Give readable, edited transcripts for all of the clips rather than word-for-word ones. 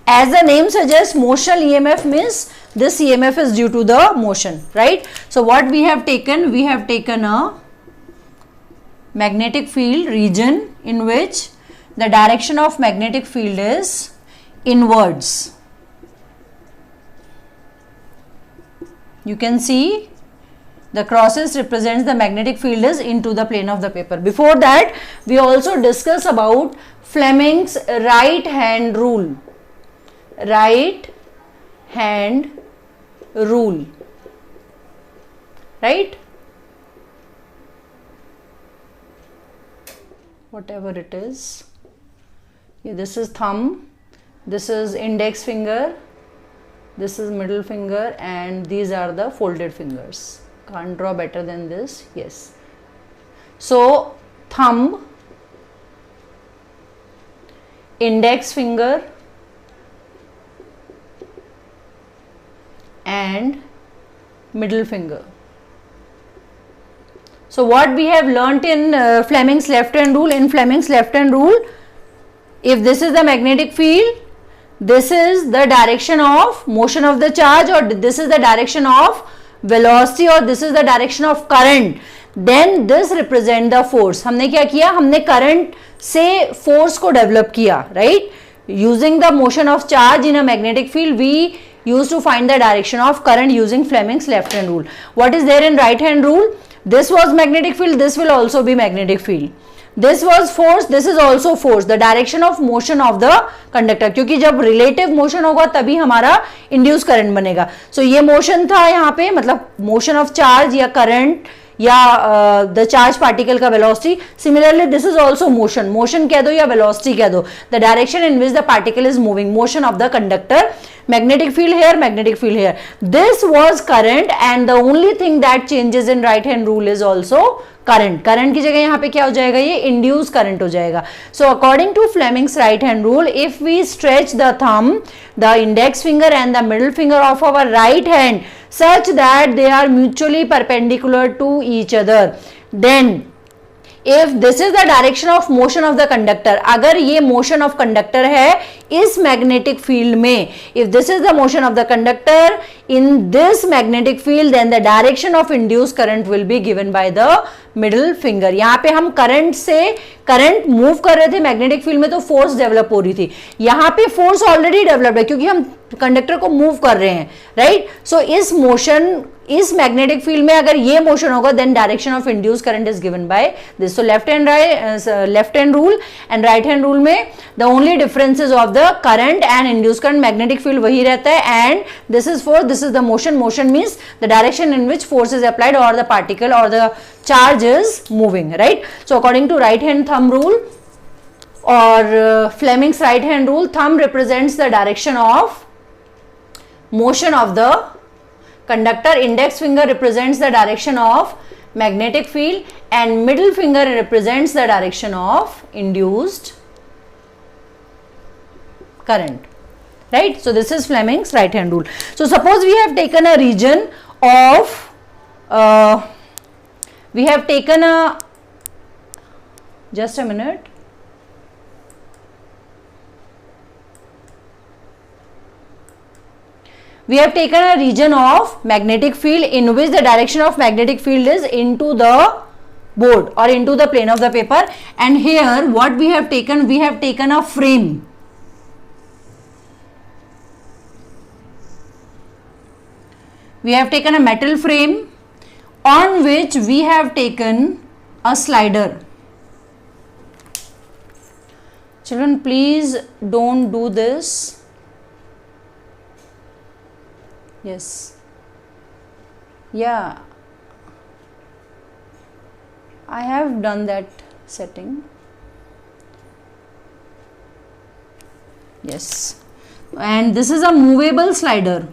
As the name suggests, motional EMF means this EMF is due to the motion, right? So what we have taken a magnetic field region in which the direction of magnetic field is inwards. You can see the crosses represents the magnetic field is into the plane of the paper. Before that, we also discussed about Fleming's right hand rule. Right hand rule, right? Whatever it is. Yeah, this is thumb, this is index finger, this is middle finger, and these are the folded fingers. Can't draw better than this. Yes. So thumb, index finger, and middle finger. So what we have learnt in Fleming's left hand rule, if this is the magnetic field, this is the direction of motion of the charge, or this is the direction of velocity, or this is the direction of current, then this represent the force. हमने क्या किया, हमने current से force को develop किया, right? Using the motion of charge in a magnetic field, we used to find the direction of current using Fleming's left hand rule. What is there in right hand rule? This was magnetic field, this will also be magnetic field. This was force, this is also force, the direction of motion of the conductor. क्योंकि जब relative motion होगा तभी हमारा induced current बनेगा. So ये motion था यहाँ पे, मतलब motion of charge या current या the charge particle का velocity. Similarly, this is also motion. Motion कह दो या velocity कह दो. The direction in which the particle is moving, motion of the conductor. Magnetic field here, magnetic field here. This was current, and the only thing that changes in right hand rule is also current. Current की जगह यहाँ पे क्या हो जाएगा, ये induced current हो जाएगा. So according to Fleming's right hand rule, if we stretch the thumb, the index finger and the middle finger of our right hand such that they are mutually perpendicular to each other, then if this is the direction of motion of the conductor, अगर ये motion of conductor है इस magnetic field में, if this is the motion of the conductor in this magnetic field, then the direction of induced current will be given by the middle finger. यहाँ पे हम current से current move कर रहे थे magnetic field में, तो force develop हो रही थी. यहाँ पे force already developed है क्योंकि हम कंडक्टर को मूव कर रहे हैं, राइट? सो इस मोशन, इस मैग्नेटिक फील्ड में अगर ये मोशन होगा, then direction of induce current is given by this. So left hand rule and right hand rule में the only differences of the current and induce current, magnetic field वही रहता है, and this is for, this is the motion. Motion means the direction in which force is applied और the particle और the charge is moving, right? So according to right hand thumb rule or Fleming's right hand rule, thumb represents the direction of motion of the conductor, index finger represents the direction of magnetic field, and middle finger represents the direction of induced current, right? So this is Fleming's right hand rule. So suppose we have taken a region of we have taken a, just a minute, we have taken a region of magnetic field in which the direction of magnetic field is into the board or into the plane of the paper, and here what we have taken a frame. We have taken a metal frame on which we have taken a slider. Children, please don't do this. Yes, yeah, I have done that setting. Yes, and this is a movable slider.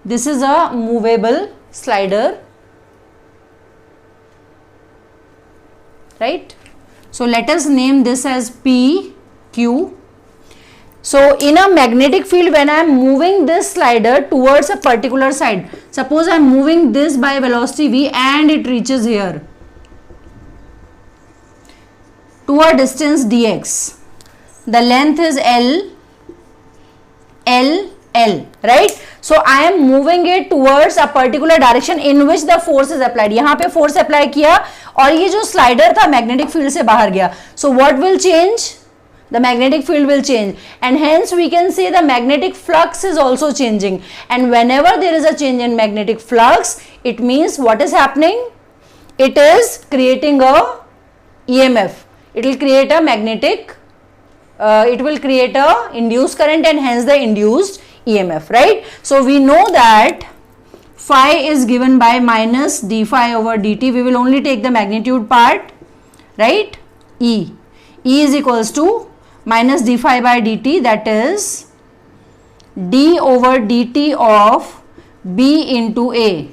This is a movable slider, right? So let us name this as P, Q. So in a magnetic field, when I am moving this slider towards a particular side, suppose I am moving this by velocity v and it reaches here to a distance dx. the length is L, L, L, right? So I am moving it towards a particular direction in which the force is applied. यहाँ पे force apply किया और ये जो slider था magnetic field से बाहर गया. So what will change? The magnetic field will change, and hence we can say the magnetic flux is also changing. And whenever there is a change in magnetic flux, it means what is happening? It is creating a EMF. It will create a magnetic, it will create a induced current, and hence the induced EMF, right? So we know that phi is given by minus d phi over dt. We will only take the magnitude part, right? E is equals to minus d phi by dt, that is d over dt of b into a.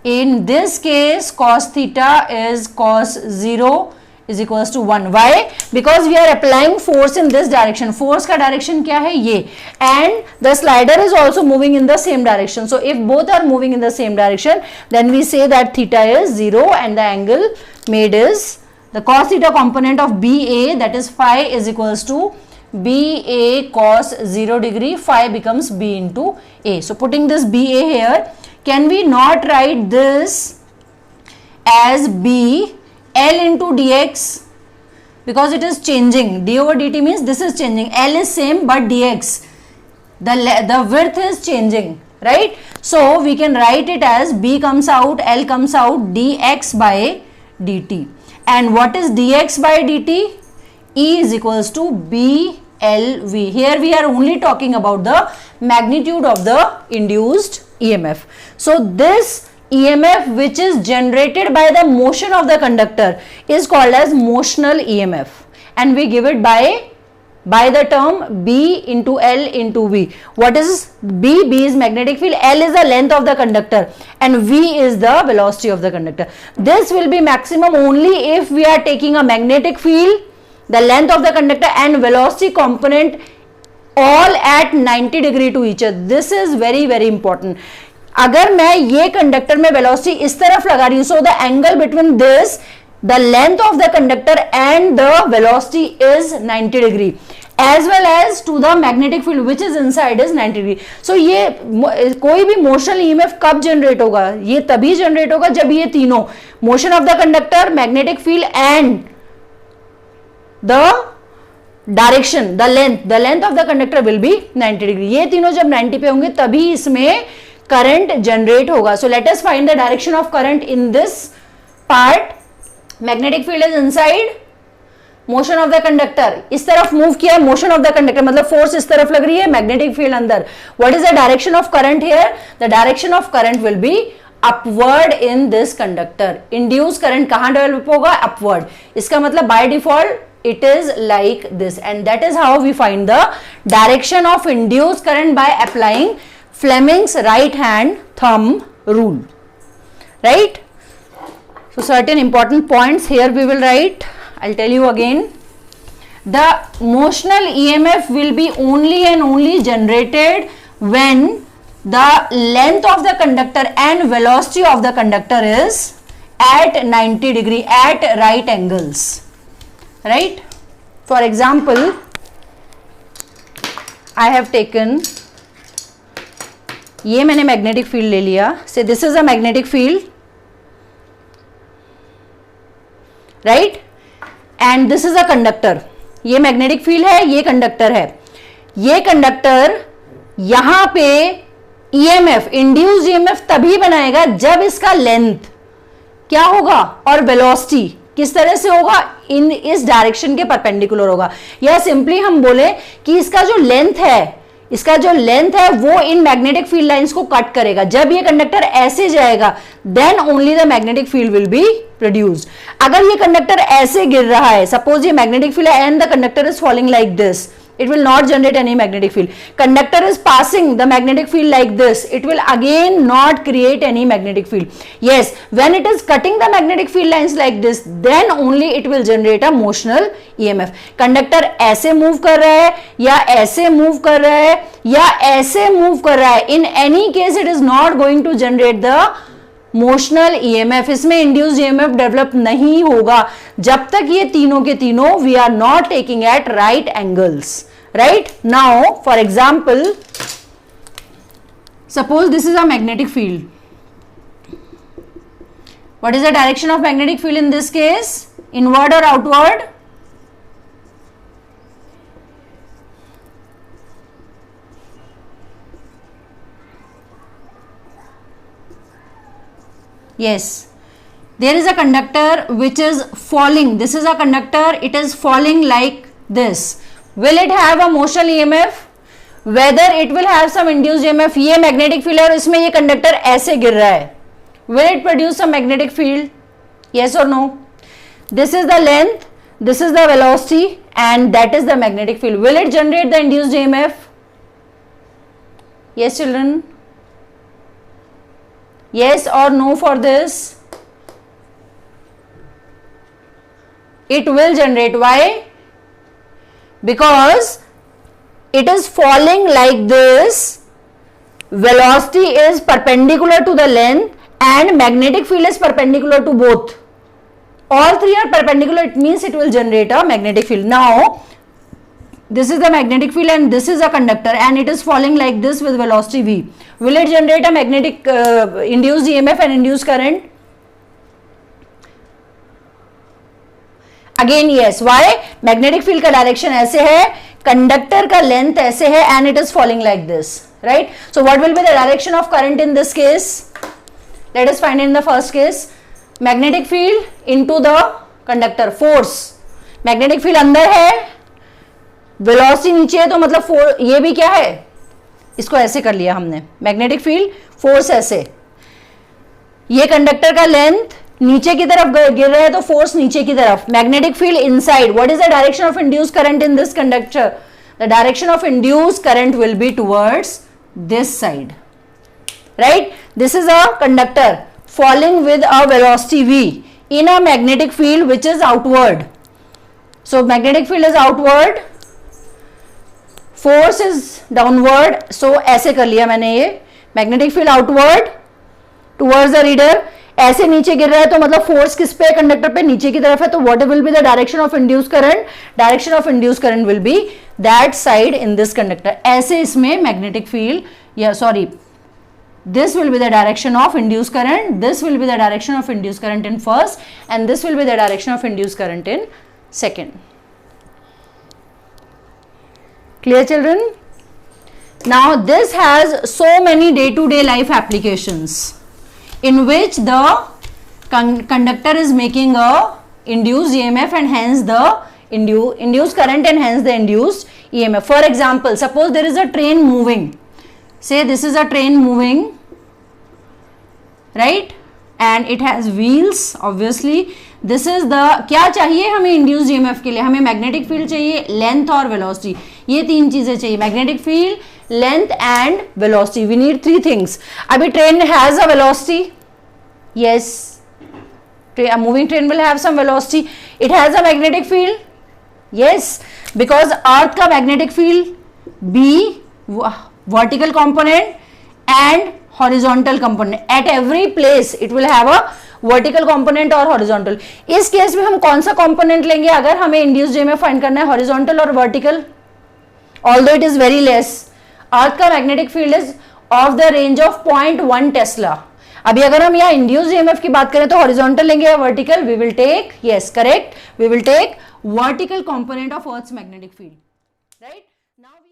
In this case, cos theta is cos 0 is equals to 1. Why? Because we are applying force in this direction. Force का direction क्या है? ये. And the slider is also moving in the same direction. So if both are moving in the same direction, then we say that theta is 0 and the angle made is the cos theta component of BA, that is phi, is equals to BA cos 0 degree. Phi becomes B into A. So putting this BA here, can we not write this as B L into dx, because it is changing. D over dt means this is changing. L is same but dx, the width is changing, right? So we can write it as B comes out, L comes out, dx by dt. And what is dx by dt? E is equals to BLV. Here we are only talking about the magnitude of the induced EMF. So this EMF which is generated by the motion of the conductor is called as motional EMF, and we give it by the term B into L into V. What is B? B is magnetic field, L is the length of the conductor, and V is the velocity of the conductor. This will be maximum only if we are taking a magnetic field, the length of the conductor and velocity component all at 90 degree to each other. This is very very important. अगर मैं ये conductor में velocity इस तरफ लगा रही हूं, so the angle between this, the length of the conductor and the velocity is 90 degree, as well as to the magnetic field which is inside is 90 degree. So ये कोई भी मोशनल ईएमएफ कब generate होगा? ये तभी generate होगा जब ये तीनों, motion of the conductor, magnetic field and the direction, the length of the conductor will be 90 degree. ये तीनों जब 90 पे होंगे तभी इसमें करंट जनरेट होगा. So let us find the direction of current in this part. Magnetic field is inside, motion of the conductor इस तरफ मूव किया, मोशन ऑफ द कंडक्टर मतलब फोर्स इस तरफ लग रही है, मैग्नेटिक फील्ड अंदर. What is the direction of current here? The direction of current will be upward in this conductor. Induce current कहां डेवलप होगा? अपवर्ड. इसका मतलब by default it is like this, and that is how we find the direction of induced current by applying Fleming's right hand thumb rule, right? So certain important points here we will write. I'll tell you again. The motional EMF will be only and only generated when the length of the conductor and velocity of the conductor is at 90 degree, at right angles, right? For example, I have taken, ये मैंने magnetic field ले लिया, से this is a magnetic field, right, and this is a conductor. ये magnetic field है, ये conductor है. ये कंडक्टर यहां पे ईएमएफ, इंड्यूस्ड ईएमएफ तभी बनाएगा जब इसका लेंथ क्या होगा और वेलोसिटी किस तरह से होगा? इन इस डायरेक्शन के परपेंडिकुलर होगा. या सिंपली हम बोले कि इसका जो लेंथ है, इसका जो लेंथ है वो इन मैग्नेटिक फील्ड लाइंस को कट करेगा. जब ये कंडक्टर ऐसे जाएगा then only the magnetic field will be produced. अगर ये कंडक्टर ऐसे गिर रहा है, सपोज ये मैग्नेटिक फील्ड है and the conductor is falling like this, it will not generate any magnetic field. Conductor is passing the magnetic field like this, it will again not create any magnetic field. Yes, when it is cutting the magnetic field lines like this, then only it will generate a motional EMF. Conductor ऐसे move कर रहा है या ऐसे move कर रहा है या ऐसे move कर रहा है, in any case it is not going to generate the motional EMF, इसमें इंड्यूस्ड ईएमएफ डेवलप नहीं होगा जब तक ये तीनों के तीनों we are not taking at right angles. Right now for example, suppose this is a magnetic field. What is the direction of magnetic field in this case? Inward और outward? Yes, there is a conductor which is falling. This is a conductor, it is falling like this. Will it have a motional EMF? Whether it will have some induced EMF. ये magnetic field है और इसमें ये conductor ऐसे गिर रहा है. Will it produce a magnetic field? Yes or no? This is the length, this is the velocity, and that is the magnetic field. Will it generate the induced EMF? Yes, children? Yes or no for this? It will generate. Why? Because it is falling like this. Velocity is perpendicular to the length and magnetic field is perpendicular to both. All three are perpendicular. It means it will generate a magnetic field. Now, this is the magnetic field and this is a conductor and it is falling like this with velocity v. Will it generate a magnetic induced EMF and induced current? Again yes. Why? Magnetic field का direction ऐसे है, conductor का length ऐसे है and it is falling like this. Right? So what will be the direction of current in this case? Let us find in the first case. Magnetic field into the conductor. Force. Magnetic field अंदर है, velocity नीचे है, तो मतलब ये भी क्या है, इसको ऐसे कर लिया हमने. मैग्नेटिक फील्ड, फोर्स ऐसे. ये कंडक्टर का लेंथ नीचे की तरफ गिर रहा है तो फोर्स नीचे की तरफ. Magnetic field inside. What is the direction of induced current in this conductor? The direction of induced current will be towards this side. Right? This is a conductor falling with a velocity v in a magnetic field which is outward. So magnetic field is outward, force is downward. So ऐसे कर लिया मैंने, ये magnetic field outward towards the reader. ऐसे नीचे गिर रहा है तो मतलब फोर्स किस पे, कंडक्टर पे नीचे की तरफ है. तो what will be the direction of induced current? Direction of induced current will be that side in this conductor. ऐसे इसमें magnetic field, या sorry, this will be the direction of induced current, this will be the direction of induced current in first, and this will be the direction of induced current in second. Clear, children? Now this has so many day-to-day life applications in which the conductor is making a induced EMF and hence the induced current and hence the induced EMF. For example, suppose there is a train moving. Say this is a train moving, right? And it has wheels. Obviously, this is the, क्या चाहिए हमें induced EMF के लिए? हमें magnetic field चाहिए, length और velocity. ये तीन चीजें चाहिए, magnetic field, length and velocity. We need three things. अभी train has a velocity. Yes, a moving train will have some velocity. It has a magnetic field. Yes, because earth का magnetic field B vertical component and horizontal component. At every place it will have a vertical component or horizontal. इस case में हम कौन सा component लेंगे अगर हमें induced EMF find करना है, horizontal और vertical? Although it is very less. अर्थ का magnetic field is of the range of 0.1 Tesla. अभी अगर हम यहाँ induced EMF की बात करें तो horizontal लेंगे या vertical? We will take, yes, correct, we will take vertical component of Earth's magnetic field. Right? Now we